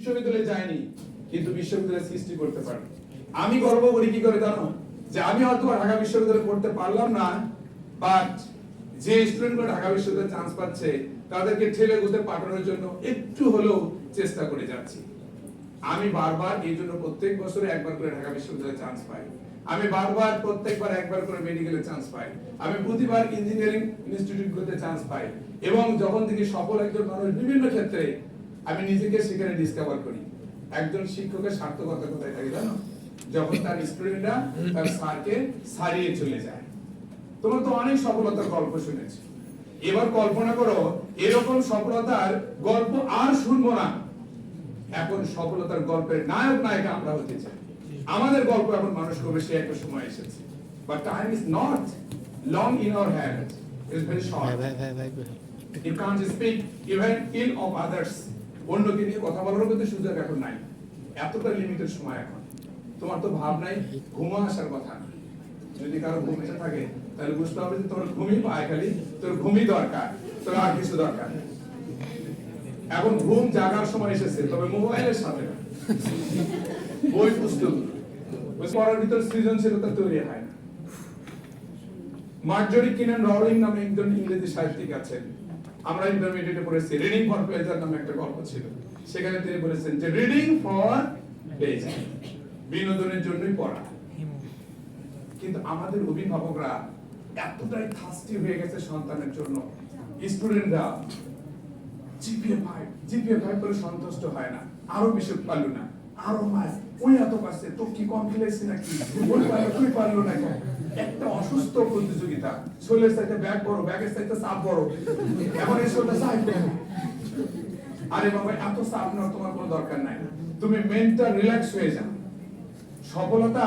বিশ্ববিদ্যালয়ে যায়নি কিন্তু বিশ্ববিদ্যালয় সৃষ্টি করতে পারে। আমি গর্ব করি কি করে জানো, যে আমি হয়তো ঢাকা বিশ্ববিদ্যালয়ে পড়তে পারলাম না, বাট যে স্টুডেন্টগুলো ঢাকা বিশ্ববিদ্যালয়ে চান্স পাচ্ছে তাদেরকে ঠেলে গুতে পাঠানোর জন্য একটু হলেও চেষ্টা করে যাচ্ছি। আমি বারবার এই জন্য প্রত্যেক বছরে একবার করে ঢাকা বিশ্ববিদ্যালয়ে চান্স পাই, আমি বারবার প্রত্যেকবার একবার করে মেডিকেলে চান্স পাই, আমি প্রতিবার ইঞ্জিনিয়ারিং ইনস্টিটিউটগুলোতে চান্স পাই, এবং যখন থেকে সফল একজন মানুষ বিভিন্ন ক্ষেত্রে আমি নিজেকে সেখানে ডিসকভার করি। একজন শিক্ষকের সার্থকতা কোথায় থাকে জানো? যখন তার স্টুডেন্টরা তার স্যারকে ছাড়িয়ে চলে যায়। তোমরা তো অনেক সফলতার গল্প শুনেছো, এবার কল্পনা করো এরকম সফলতার গল্প আর শুনবো না। এখন সফলতার গল্পের নায়ক নায়িকা আমরা হতে চাই। আমাদের গল্প এখন মানুষ করবে, সে একটা সময় এসেছে। But time is not long in our hands. It's very short. You can't speak even ill of others. অন্যকে নিয়ে কথা বলার মতো সুযোগ এখন নাই, এতটা লিমিটেড সময় এখন। তোমার তো ভাব নাই, ঘুমো আসার কথা। যদি কারো ঘুম এসে থাকে তাহলে বুঝতে হবে যে তোর ঘুমই পায়, খালি তোর ঘুমই দরকার, তোর আর কিছু দরকার। এখন ঘুম জাগার সময় এসেছে, তবে মোবাইলের সাথে না, বই পুস্তক পড়ার ভিতর সৃজনশীলতা তৈরি হয় না। মার্জরি কিনান রাউলিং নামে একজন ইংরেজি সাহিত্যিক আছেন, আমরা ইন্টারমিডিয়েটে পড়েছি, রিডিং ফর প্লেজার নামে একটা গল্প ছিল। সেখানে তিনি বলেছেন যে রিডিং ফর প্লেজার, বিনোদনের জন্যই পড়া। কিন্তু আমাদের অভিভাবকরা এতটাই থার্স্টি হয়ে গেছে সন্তানের জন্য, স্টুডেন্টরা জিপিএ 5 করে সন্তুষ্ট হয় না, আরো বেশি পারলো না, আরো মাস ওই এত পারছে, তো কি কম খেলেছি নাকি, ওই পারলো তুই পারলো না। একটা অসুস্থ প্রতিযোগিতা, শরীরের সাথে ব্যাগ বড়, ব্যাগের সাথে চাপ বড়, এখন এই শরীরটা চাপ। আরে বাবা, এত চাপ নেওয়ার তোমার কোনো দরকার নাই, তুমি মেন্টাল রিল্যাক্স হয়ে যাও। সফলতা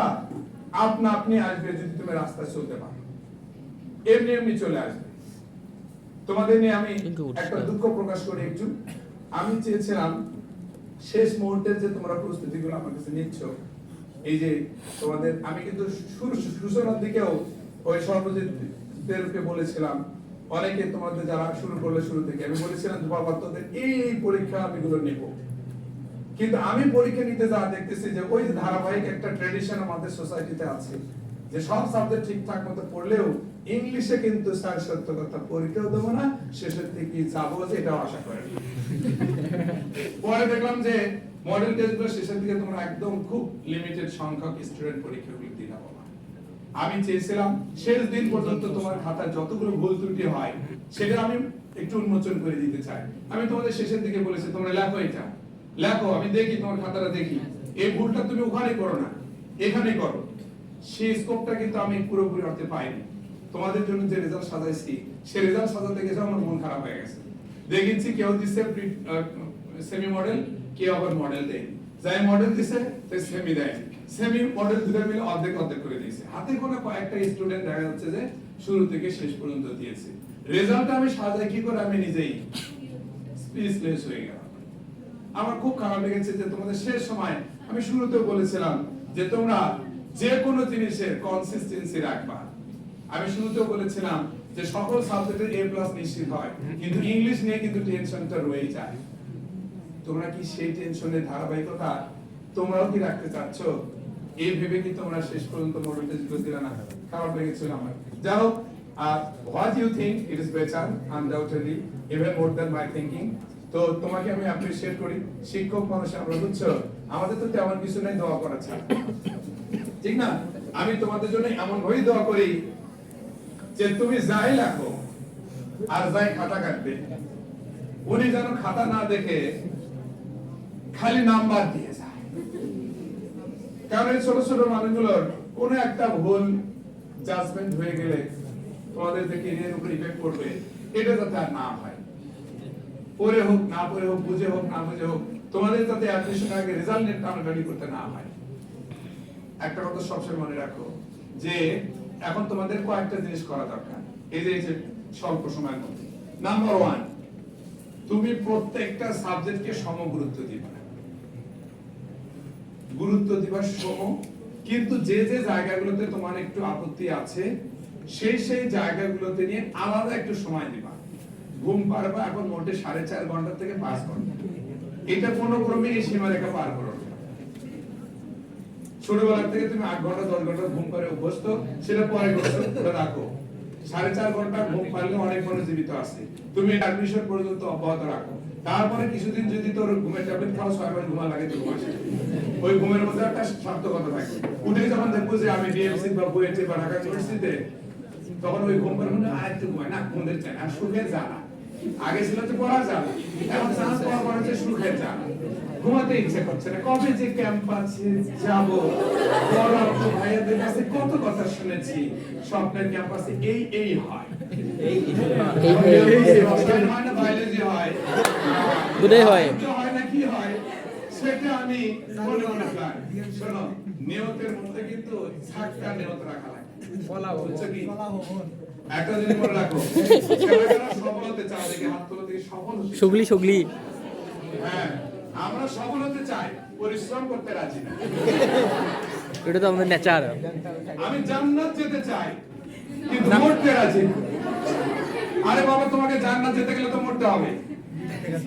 আপনা আপনি আসবে যদি তুমি রাস্তায় চলতে পারো, এমনি এমনি চলে আসবে। তোমাদের নিয়ে আমি একটা দুঃখ প্রকাশ করি একটু। আমি চেয়েছিলাম শেষ মুহূর্তের যে তোমরা প্রস্তুতিগুলো আমার কাছে নিচ্ছ, এই যে তোমাদের, আমি কিন্তু সূচনার দিকেও ওই সর্বজিৎদেরকে বলেছিলাম, অনেকে তোমাদের যারা শুরু করলে শুরু থেকে আমি বলেছিলাম বাবা তোদের এই পরীক্ষা আমি গুলো নেব। কিন্তু আমি পরীক্ষা নিতে যা দেখতেছি যে ওই ধারাবাহিক একটা ট্রেডিশন আমাদের সোসাইটিতে আছে, যে সব সাবজেক্ট ঠিকঠাক মতো পড়লেও ইংলিশে কিন্তু স্যার সত্য কথা পরীক্ষাও দেবো না, শেষের থেকে যাবো, যে এটাও আশা করেন। পরে দেখলাম যে মডেল টেস্টগুলো শেষের দিকে তোমরা একদম খুব লিমিটেড সংখ্যক স্টুডেন্ট পরীক্ষাগুলো দিলা বাবা। আমি চেয়েছিলাম শেষ দিন পর্যন্ত তোমার খাতায় যতগুলো ভুল ত্রুটি হয় সেটা আমি একটু উন্মোচন করে দিতে চাই। আমি তোমাদের শেষের দিকে বলেছি তোমরা লেখো, এটা লেখো, আমি দেখি তোমার খাতাটা দেখি, এই ভুলটা তুমি ওখানে করো না, এখানে করো। সেই স্কোপটা কিন্তু আমি পুরোপুরি অর্থে পাইনি। তোমাদের জন্য যে রেজাল্ট সাজাইছি, সেই রেজাল্ট সাজাতে গেছে আমার মন খারাপ হয়ে গেছে। দেখেছি কেউ দিচ্ছে সেমি মডেল, কেউ আবার মডেল দেয়, যাই মডেল দিছে তাই সেমি দেয়, সেমি মডেল দুটো মিলে অর্ধেক অর্ধেক করে দিয়েছে। হাতে কোনো কয়েকটা স্টুডেন্ট দেখা যাচ্ছে যে শুরু থেকে শেষ পর্যন্ত দিয়েছে। রেজাল্টটা আমি সাজাই কি করে আমি নিজেই স্পিচলেস হয়ে গেলাম। আমার খুব খারাপ লেগেছে যে তোমাদের শেষ সময় আমি শুরুতেও বলেছিলাম যে তোমরা যে কোনো জিনিসের কনসিস্টেন্সি রাখবা। আমি শুরুতেও বলেছিলাম যে সকল সাবজেক্টের A+ নিশ্চিত হয়, কিন্তু ইংলিশ নিয়ে কিন্তু টেনশনটা রয়েই যায়। তোমরা কি সেই টেনশনের ধারাবাহিকতা তোমরাও কি রাখতে চাচ্ছ? এই ভেবে কি তোমরা শেষ পর্যন্ত মডেল টেস্টগুলো দিলে না? খারাপ লেগেছিল আমার। যাই হোক, what you think it is better undoubtedly even more than my thinking. তো তোমাকে আমি অ্যাপ্রিশিয়েট করি, শিক্ষক মানুষ আমরা, বুঝছো? আমাদের তো তেমন কিছু নাই দোয়া করা ছাড়া, ঠিক না? আমি তোমাদের জন্য এমন ভাবেই দোয়া করি যে তুমি যাই লেখো আর যাই খাতা কাটবে, উনি যেন খাতা না দেখে খালি নাম্বার দিয়ে যায়। কারণ এই ছোট ছোট মানুষগুলোর কোন একটা ভুল জাজমেন্ট হয়ে গেলে তোমাদের যে ক্যারিয়ারের উপর ইফেক্ট করবে, এটা যাতে আর না হয়। পড়ে হোক না পড়ে হোক, বুঝে হোক না বুঝে হোক, তোমাদের যাতে অ্যাডমিশন আগে রেজাল্ট নিয়ে টানাটানি করতে না হয়। একটা কথা সবসময় মনে রাখো যে এখন তোমাদের কয়েকটা জিনিস করা দরকার এই যে স্বল্প সময়ের মধ্যে। নাম্বার 1, তুমি প্রত্যেকটা সাবজেক্টকে সম গুরুত্ব দিবা। গুরুত্ব দিবা সম, কিন্তু যে যে জায়গাগুলোতে তোমার একটু আপত্তি আছে সেই জায়গাগুলোতে নিয়ে আলাদা একটু সময় দিবা। ঘুম পারবা এখন মোটে 4.5 ঘন্টা থেকে 5 ঘন্টা, এটা কোনো ক্রমে এই সীমারেখা পার করো না। ছোটবেলা থেকে তুমি 8 ঘন্টা 10 ঘন্টা ঘুম করে অভ্যস্ত, সেটা পরে করে রাখো। 4.5 ঘন্টা ঘুম পারলে অনেক মানুষ জীবিত আছে, তুমি অ্যাডমিশন পর্যন্ত অব্যাহত রাখো। তারপরে কিছুদিন যদি তোর ঘুমের ট্যাবলেট খাও, 6 মাস ঘুমা লাগে 2 মাস, ওই ঘুমের মধ্যে একটা সার্থকতা থাকে। উঠে যখন দেখবো যে আমি ডিএমসি বা বুয়েটে বা ঢাকা ইউনিভার্সিটিতে, তখন ওই ঘুম করে মনে আর একটু ঘুমায় না, ঘুমের চায় না, সুখের জ্বালা। আগে ছিল তো পড়া জ্বালা, এখন চান্স পাওয়ার পর হচ্ছে সুখের জ্বালা। ঘুমাতে ইচ্ছে করছে না, কবে যে ক্যাম্পাসে যাব। বড় ভাইয়াদের কাছে কত কথা শুনেছি, স্বপ্নের ক্যাম্পাসে এই হয়, হয় না, বায়োলজি হয়, দুটোই হয়, হয় না, কি হয় সেটা আমি মনে মনে প্ল্যান। শোনো, নিয়তের মধ্যে কিন্তু ছাক্কা নিয়ত রাখা লাগে, বুঝছো কি? একটা জিনিস মনে রাখো, সফল হতে চাও, দেখে হাত তোলা থেকে সফল হতে চাও। সুগলি হ্যাঁ, আমরা সফল হতে চাই, পরিশ্রম করতে রাজি না। এটা তো আমাদের নেচার। আমি জান্নাত যেতে চাই, কিন্তু মরতে রাজি না। আরে বাবা, তোমাকে জান্নাত যেতে গেলে তো মরতে হবে।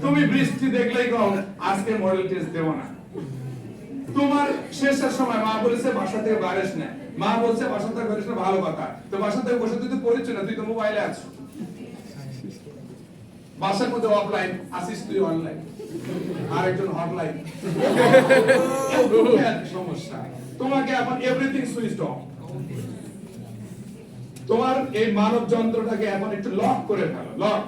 তুমি বৃষ্টি দেখলেই কও আজকে মডেল টেস্ট দেব না। তোমার শেষের সময় মা বলেছে বাসা থেকে বাইরে না, মা বলছে বাসা থেকে বাইরে না, ভালো কথা। তো বাসা থেকে বসে তুই তো পড়ছিস না, তুই তো মোবাইলে আছো। বাসার মধ্যে অফলাইন আসিস, তুই অনলাইন, আরেকজন হটলাইন। সমস্যা, তোমাকে এখন এভরিথিং সুইচড অফ। তোমার এই মানব যন্ত্রটাকে এখন একটু লক করে ফেলো, লক।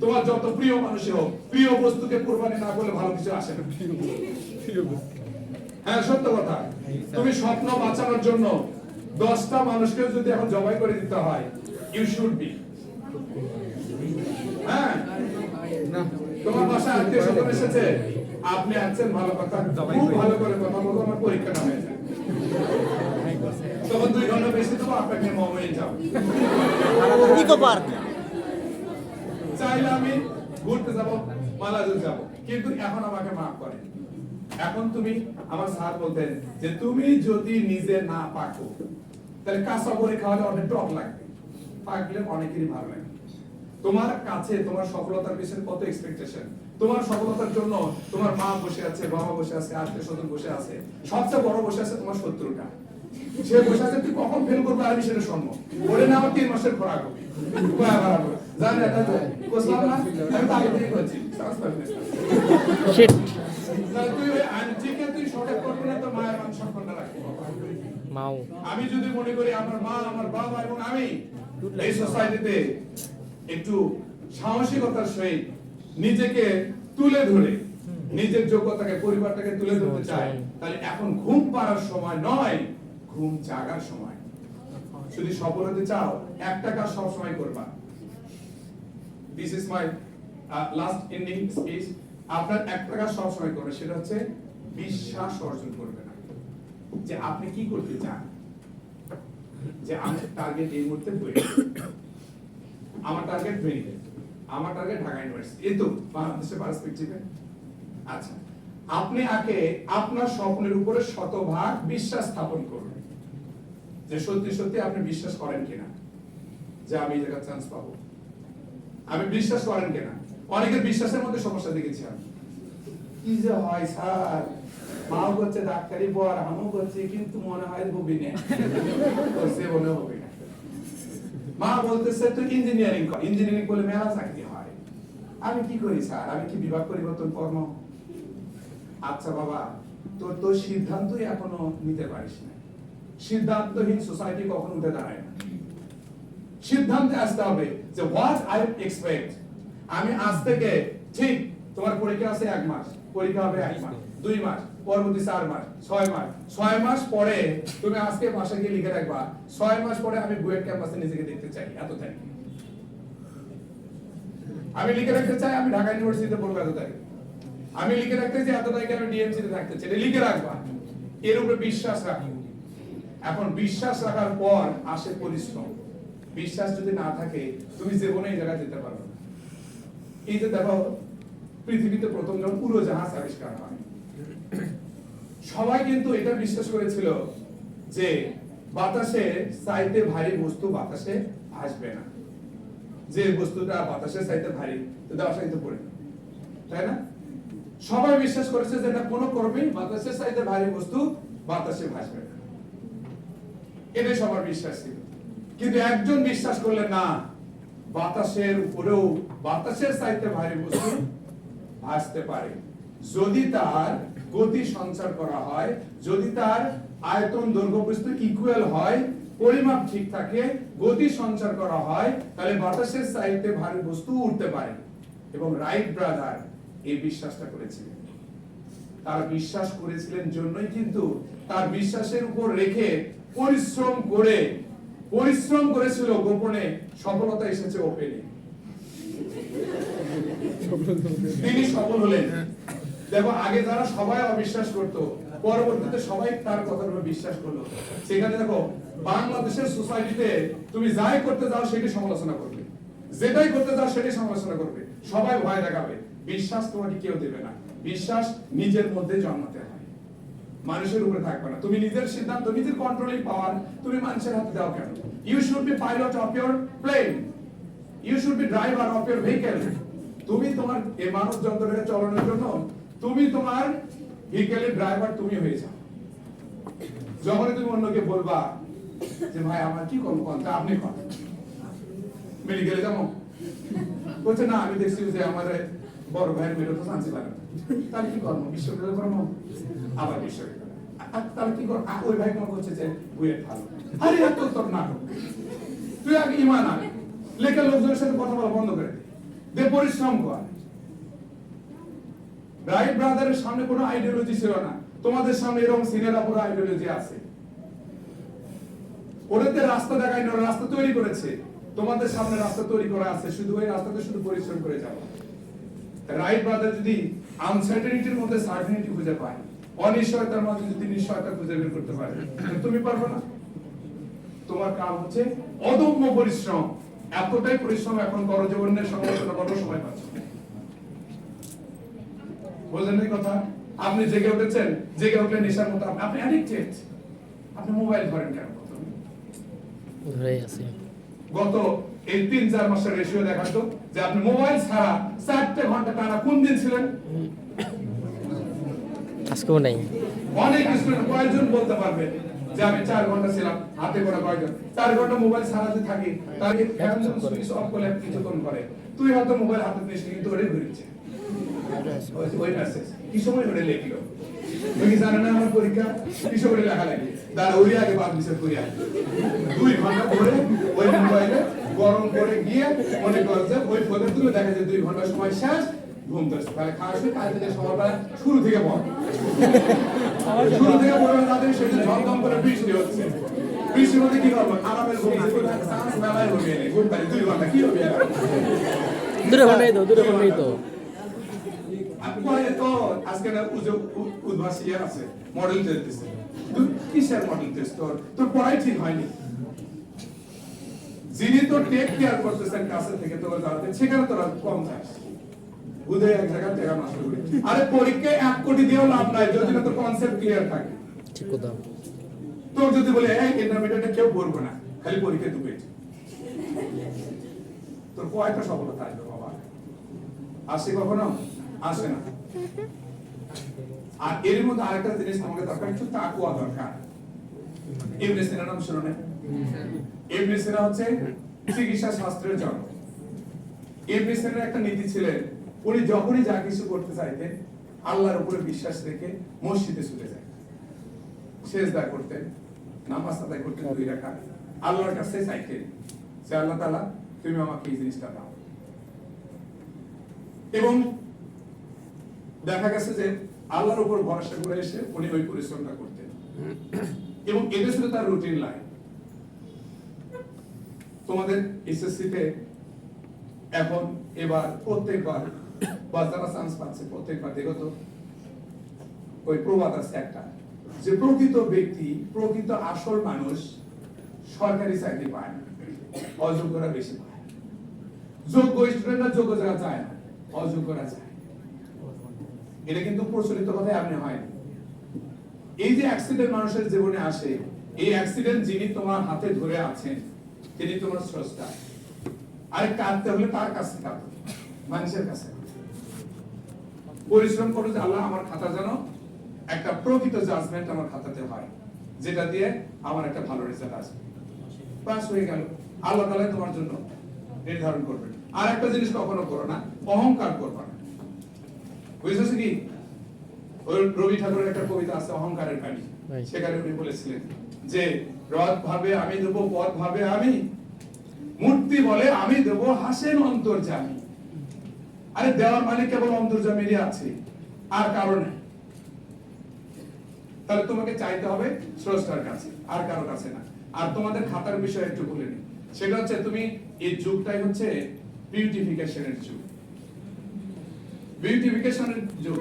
তোমার যত প্রিয় মানুষ হোক, প্রিয় বস্তুকে কুরবানি না করলে ভালো কিছু আসে না। হ্যাঁ, সত্য কথা। তুমি স্বপ্ন বাঁচানোর জন্য 10টা মানুষকে যদি এখন জবাই করে দিতে হয়, ইউ শুড বি। হ্যাঁ, তোমার বাসায় আত্মীয় স্বজন এসেছে, আপনি আছেন, ভালো কথা, খুব ভালো করে কথা বলবো, আমার পরীক্ষাটা হয়ে যায়। তখন 2 ঘন্টা বেশি দেবো, আপনাকে মোমে যাও। ইকো পার্ক চাইলে আমি ঘুরতে যাব, মালাজুল যাব, কিন্তু এখন আমাকে মাফ করে। এখন তুমি, আমার স্যার বলতেন যে তুমি যদি নিজে না পাকো, তাহলে কাঁচা বড়ি খাওয়ালে অনেক টক লাগবে, পাকলে অনেকেরই ভালো লাগে। তোমার কাছে তোমার সফলতার পিছনে কত এক্সপেকটেশন। তোমার সফলতার জন্য তোমার মা বসে আছে, বাবা বসে আছে, আত্মীয় স্বজন বসে আছে, সবচেয়ে বড় বসে আছে তোমার শত্রুটা। সে বসে আছে তুই কখন ফেল করবে আমি সেটা শুনবো, বলে না আমার 3 মাসের খোরাক হবে, কয়া বাড়াবো, জানি এটা তো কোসলাম না, আমি তো আগে থেকে করছি, সাহস পাবি না। শিট তুই ওই আইনটিকে তুই শর্টে করবি না, তো মায়ের মান সম্মানটা রাখবি। মাও আমি যদি মনে করি আমার মা, আমার বাবা এবং আমি এই সোসাইটিতে একটু সাহসিকতার সহিত নিজেকে তুলে ধরে, নিজের যোগ্যতাকে, পরিবারটাকে তুলে ধরতে চাই, তাহলে এখন ঘুম পাড়ার সময় নয়, ঘুম জাগার সময়। যদি সফল হতে চাও, একটা কাজ সব সময় করবা। This is my last ending speech. আপনার একটা কাজ সব সময় করবে, সেটা হচ্ছে বিশ্বাস অর্জন করবে না যে আপনি কি করতে চান। যে আমার টার্গেট এই মুহূর্তে বই, আমার টার্গেট মেডিকেল, আমার টার্গেট ঢাকা ইউনিভার্সিটি, এই তো বাংলাদেশের পার্সপেক্টিভে। আচ্ছা, আপনি আগে আপনার স্বপ্নের উপরে 100% বিশ্বাস স্থাপন করুন, যে সত্যি সত্যি আপনি বিশ্বাস করেন কিনা যে আমি এই জায়গায় চান্স পাবো। আমি বিশ্বাস করেন কিনা। অনেকের বিশ্বাসের মধ্যে সমস্যা দেখেছি আমি। কি যে হয় স্যার, মাও করছে ডাক্তারি পড়, আমিও করছি, কিন্তু মনে হয় হবি না, সে বলে হবি না। মা বলতেছে তুই ইঞ্জিনিয়ারিং কর, ইঞ্জিনিয়ারিং করলে মেলা চাকরি হয়। আমি কি করি স্যার, আমি কি বিভাগ পরিবর্তন করব? আচ্ছা বাবা, তোর সিদ্ধান্তই এখনো নিতে পারিস না। সিদ্ধান্তহীন সোসাইটি কখনো উঠে দাঁড়ায় না। সিদ্ধান্তে আসতে হবে যে হোয়াট আই এক্সপেক্ট। আমি আজ থেকে, ঠিক তোমার পরীক্ষা আছে 1 মাস, পরীক্ষা হবে 1 মাস, 2 মাস, পরবর্তী 4 মাস, 6 মাস, 6 মাস পরে তুমি আজকে বাসায় গিয়ে লিখে রাখবা 6 মাস পরে আমি বুয়েট ক্যাম্পাসে নিজেকে দেখতে চাই, এত তারিখ। আমি লিখে রাখতে চাই আমি ঢাকা ইউনিভার্সিটিতে পড়বো এত তারিখ। আমি লিখে রাখতে চাই এত তারিখে আমি ডিএমসি তে থাকতে চাই, লিখে রাখবা। এর উপরে বিশ্বাস রাখি। এখন বিশ্বাস রাখার পর আসে পরিশ্রম। বিশ্বাস যদি না থাকে তুমি জীবনে এই জায়গায় যেতে পারবে না। এই যে দেখো, পৃথিবীতে প্রথম যখন উড়োজাহাজ আবিষ্কার হয়, সবাই কিন্তু এটা বিশ্বাস করেছিল যে বাতাসে চাইতে ভারী বস্তু বাতাসে ভাসবে না, যে বস্তুটা বাতাসে চাইতে ভারী তো দেওয়া চাইতে পড়ে, তাই না? সবাই বিশ্বাস করেছে যে এটা কোনো কর্মী বাতাসের চাইতে ভারী বস্তু বাতাসে ভাসবে না, এটাই সবার বিশ্বাস ছিল। কিন্তু একজন বিশ্বাস করলেন না, বাতাসের উপরেও বাতাসের চাইতে ভারী বস্তু ভাসতে পারে যদি তার গতি সঞ্চার করা হয়, যদি তার আয়তন দৈর্ঘ্য বস্তু ইকুয়াল হয়, পরিমাপ ঠিক থাকে, গতি সঞ্চার করা হয়, তাহলে বাতাসের চাইতে ভারী বস্তু উঠতে পারে। এবং রাইট ব্রাদার এই বিশ্বাসটা করেছিলেন। তারা বিশ্বাস করেছিলেন জন্যই কিন্তু তার বিশ্বাসের উপর রেখে পরিশ্রম করেছিল গোপনে, সফলতা এসেছে ওপেনে। তিনি সফল হলেন। দেখো, আগে যারা সবাই অবিশ্বাস করত, পরবর্তীতে সবাই তার কথার উপর বিশ্বাস করলো। সেখানে দেখো, বাংলাদেশের সোসাইটিতে তুমি যাই করতে যাও সেটি সমালোচনা করবে, যেটাই করতে যাও সেটি সমালোচনা করবে, সবাই ভয় দেখাবে। বিশ্বাস তোমাকে কেউ দেবে না। বিশ্বাস নিজের মধ্যে জন্মাতে হয়, মানুষের উপরে থাকবে না। তুমি নিজের সিদ্ধান্ত, নিজের কন্ট্রোলিং পাওয়ার তুমি মানুষের হাতে দাও কেন? You should be pilot of your plane, you should be driver of your vehicle. তুমি তোমার এই মানব যন্ত্রটাকে চালানোর জন্য তুমি তোমার ভেহিকলের ড্রাইভার তুমি হয়ে যাও। যখন তুমি অন্যকে বলবা যে ভাই আমার কি করবো, আপনি কর, মেডিকেলে যাবো, বলছে না আমি দেখছি যে আমার বড় ভাইয়ের মেয়ের তো শান্তি লাগে না, তাহলে কি করবো, বিশ্ববিদ্যালয় করবো, আবার বিশ্ববিদ্যালয়, তাহলে কি করবো, ওই ভাই তোমার বলছে যে বুয়েট ভালো। আরে এত তোর নাটক, তুই আগে ইমান আনে, লেখা লোকজনের সাথে কথা বলা বন্ধ করে দে, পরিশ্রম কর। রাইট ব্রাদারের সামনে কোনো আইডিওলজি ছিল না, তোমাদের সামনে এরকম সিনিয়ররা পুরো আইডিওলজি আছে। ওদের রাস্তা দেখায় না, রাস্তা তৈরি করেছে, তোমাদের সামনে রাস্তা তৈরি করা আছে, শুধু ওই রাস্তাতে শুধু পরিশ্রম করে যাও। রাইট ব্রাদার যদি আনসার্টেনিটির মধ্যে সার্টেনিটি খুঁজে পায়, অনিশ্চয়তার মধ্যে যদি নিশ্চয়তা খুঁজে বের করতে পারে, তুমি পারবে না। তোমার কাম হচ্ছে অদম্য পরিশ্রম। এতটাই পরিশ্রম এখন করো যে অন্যের সমালোচনা করার সময় পাচ্ছ। বুঝলেন এই কথা? আপনি জেগে উঠেছেন, জেগে উঠলে নেশার মতো আপনি অ্যাডিক্টেড। আপনি মোবাইল ধরেন কেন? ধরেই আছে। গত এই 3-4 মাসের রেশিও দেখাতো যে আপনি মোবাইল ছাড়া 4 ঘন্টা টানা কোন দিন ছিলেন? আজকেও নাই। অনেক স্টুডেন্ট কয়েকজন বলতে পারবে যে আমি 4 ঘন্টা ছিলাম, হাতে গোনা কয়েকজন 4 ঘন্টা মোবাইল ছাড়াতে থাকি, তাহলে ফ্যান সুইচ অফ করে কিছুক্ষণ করে তুই হয়তো মোবাইল হাতে নিস কিন্তু ওরে ঘুরছে ওই মেসেজ কি সময় ধরে লিখলো, তুমি জানো না আমার পরীক্ষা কি সময় লেখা লাগে, দাঁড়া ওই আগে বাদ বিচার করি, 2 ঘন্টা ধরে ওই মোবাইলে গরম করে গিয়ে মনে করছে ওই ফোনে তুলে দেখা যায় 2 ঘন্টা সময় শেষ, ঘুম ধরছে। তাহলে খাওয়া শুরু কাল থেকে সকালবেলা শুরু থেকে পড়, শুরু থেকে পড়বে, তাদের সেটা ঝমঝম করে বৃষ্টি হচ্ছে, বৃষ্টির মধ্যে কি করবো, আরামের ঘুম চান্স মেলায় হবে, ঘুম পারি 2 ঘন্টা কি হবে, দূরে ঘন্টাই তো পরে তো আজকে না উদ্ভাস ইয়ার আছে, মডেল টেস্ট দিছে, তুই কিসের মডেল টেস্ট, তোর পড়াই ঠিক হয়নি। যিনি তো টেক কেয়ার করতেছেন কাছে থেকে তোর দাঁড়াতে, সেখানে তোরা কম যাস, বুঝে এক জায়গায় টাকা নষ্ট করি। আরে পরীক্ষায় 1 কোটি দিয়েও লাভ নাই যদি না তোর কনসেপ্ট ক্লিয়ার থাকে। ঠিক কথা। তোর যদি বলে এই ইন্টারমিডিয়েটে কেউ পড়বে না, খালি পরীক্ষা দিবে, তোর কয়টা সফলতা আসবে বাবা? আসে কখনো? আসে না। আর এর মধ্যে আরেকটা জিনিস আমাকে দরকার, একটু তাকওয়া দরকার। ইবনে সিনা নাম শুনো না? ইবনে সিনা হচ্ছে চিকিৎসা শাস্ত্রের জনক। ইবনে সিনার একটা নীতি ছিলেন, উনি যখনই যা কিছু করতে চাইতেন আল্লাহর উপরে বিশ্বাস রেখে মসজিদে চলে যায়, সেজদা করতেন, নামাজ আদায় করতেন 2 রাকাত, আল্লাহর কাছে চাইতেন যে আল্লাহ তাআলা তুমি আমাকে এই জিনিসটা দাও। এবং দেখা গেছে যে আল্লাহর উপর ভরসা করে এসে উনি ওই পরিশ্রমটা করতেন এবং এটা ছিল তার রুটিন লাইফ। তোমাদের এসএসসি তে এখন এবার প্রত্যেকবার বা যারা চান্স পাচ্ছে প্রত্যেকবার দেখো তো ওই প্রবাদ আছে একটা, যে প্রকৃত ব্যক্তি, প্রকৃত আসল মানুষ সরকারি চাকরি পায় না, অযোগ্যরা বেশি পায়। যোগ্য স্টুডেন্টরা যোগ্য জায়গা যায় না, অযোগ্যরা যায়। এটা কিন্তু প্রচলিত কথায় আপনি হয়নি। এই যে অ্যাক্সিডেন্ট মানুষের জীবনে আসে, এই অ্যাক্সিডেন্ট যিনি তোমার হাতে ধরে আছেন তিনি তোমার স্রষ্টা। আরে কাঁদতে হলে তার কাছে কাঁদো, মানুষের কাছে। পরিশ্রম করো যে আল্লাহ আমার খাতা যেন একটা প্রকৃত জাজমেন্ট আমার খাতাতে হয়, যেটা দিয়ে আমার একটা ভালো রেজাল্ট আসবে। পাস হয়ে গেল, আল্লাহ তাআলা তোমার জন্য নির্ধারণ করবেন। আর একটা জিনিস কখনো করো না, অহংকার করবে না। বুঝেছো কি? ওই রবি ঠাকুরের একটা কবিতা আছে অহংকারের বাণী, Right. সেখানে উনি বলেছিলেন যে রথ ভাবে আমি দেব, পথ ভাবে আমি, মূর্তি বলে আমি দেব, হাসেন অন্তর্যামী। আরে দেওয়ার মানে কেবল অন্তর্যামীরই আছে, আর কারো নেই। তাহলে তোমাকে চাইতে হবে স্রষ্টার কাছে, আর কারো কাছে না। আর তোমাদের খাতার বিষয়ে একটু বলে নিই, সেটা হচ্ছে তুমি এই যুগটাই হচ্ছে বিউটিফিকেশনের যুগ, বিউটিফিকেশনের যুগ।